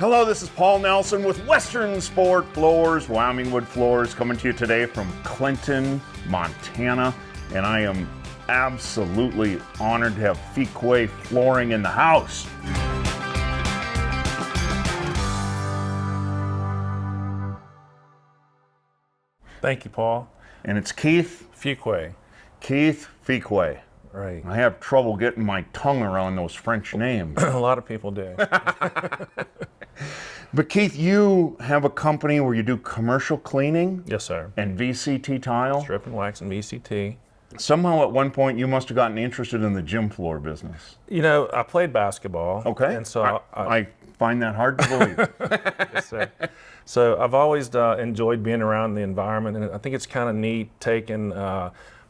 Hello, this is Paul Nelson with Western Sport Floors, Wyoming Wood Floors, coming to you today from Clinton, Montana. And I am absolutely honored to have Fuqua Flooring in the house. Thank you, Paul. And it's Keith. Fuqua. Keith Fuqua. Right. I have trouble getting my tongue around those French names. A lot of people do. But Keith, you have a company where you do commercial cleaning? Yes, sir. And VCT tile? Strip and wax and VCT. Somehow at one point you must have gotten interested in the gym floor business. You know, I played basketball. Okay. And so I find that hard to believe. Yes, sir. So I've always enjoyed being around the environment, and I think it's kind of neat taking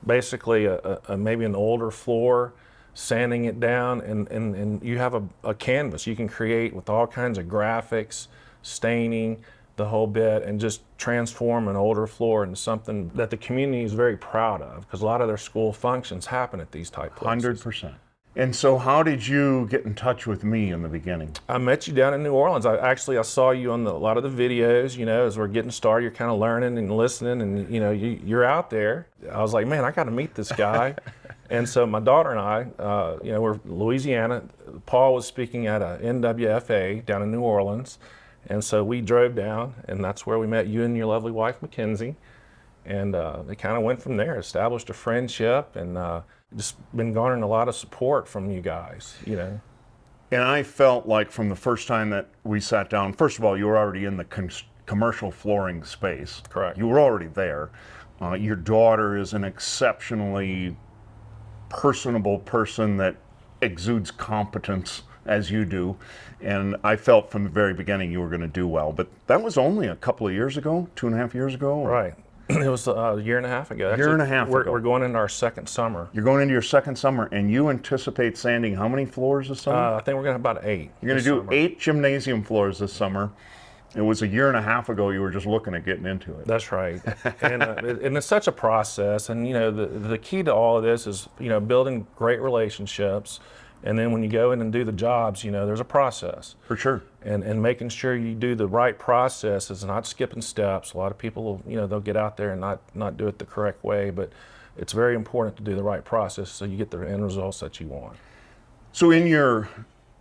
basically maybe an older floor, sanding it down, and you have a canvas you can create with all kinds of graphics, staining, the whole bit, and just transform an older floor into something that the community is very proud of, because a lot of their school functions happen at these type places. 100%. And so how did you get in touch with me in the beginning? I met you down in New Orleans. I saw you on a lot of the videos, you know, as we're getting started, you're kind of learning and listening, and you know, you're out there. I was like, man, I got to meet this guy. And so my daughter and I, you know, we're Louisiana. Paul was speaking at a NWFA down in New Orleans. And so we drove down, and that's where we met you and your lovely wife, Mackenzie. And it kind of went from there, established a friendship, and just been garnering a lot of support from you guys, you know. And I felt like from the first time that we sat down, first of all, you were already in the commercial flooring space. Correct. You were already there. Your daughter is an exceptionally personable person that exudes competence as you do. And I felt from the very beginning you were going to do well. But that was only a couple of years ago, 2.5 years ago? Right. It was a year and a half ago. Year and a half ago. We're going into our second summer. You're going into your second summer, and you anticipate sanding how many floors this summer? I think we're going to have about 8. You're going to do 8 gymnasium floors this summer. It was a year and a half ago you were just looking at getting into it. That's right. And it's such a process. And, you know, the key to all of this is, you know, building great relationships. And then when you go in and do the jobs, you know, there's a process. For sure. And making sure you do the right process is not skipping steps. A lot of people will, you know, they'll get out there and not do it the correct way, but it's very important to do the right process so you get the end results that you want. So in your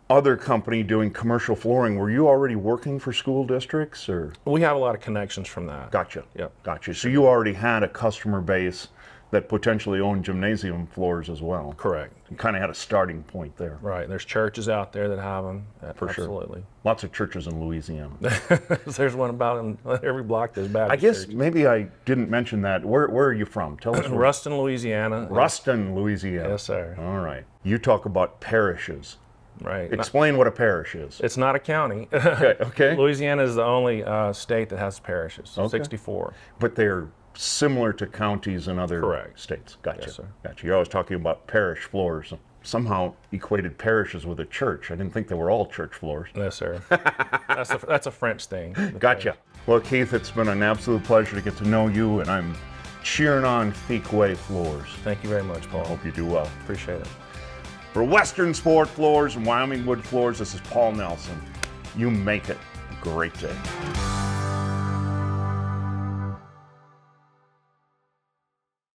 other company doing commercial flooring, were you already working for school districts, or? We have a lot of connections from that. Gotcha. Yep. Gotcha. So you already had a customer base that potentially owned gymnasium floors as well. Correct. You kind of had a starting point there. Right. There's churches out there that have them. For Absolutely. Sure. Lots of churches in Louisiana. There's one about in every block there's Baptist I guess church. maybe I didn't mention that. Where are you from? Tell us. Ruston, Louisiana. Ruston, Louisiana. Yes, sir. All right. You talk about parishes. Right. Explain what a parish is. It's not a county. Okay. Louisiana is the only state that has parishes. Okay. 64. But they're similar to counties in other Correct. states. Gotcha. Yes, sir. Gotcha. You're always talking about parish floors. Somehow equated parishes with a church. I didn't think they were all church floors. No, sir. That's a French thing. Gotcha. Well, Keith, it's been an absolute pleasure to get to know you, and I'm cheering on Fuqua Floors. Thank you very much, Paul. I hope you do well. Appreciate it. For Western Sport Floors and Wyoming Wood Floors, this is Paul Nelson. You make it a great day.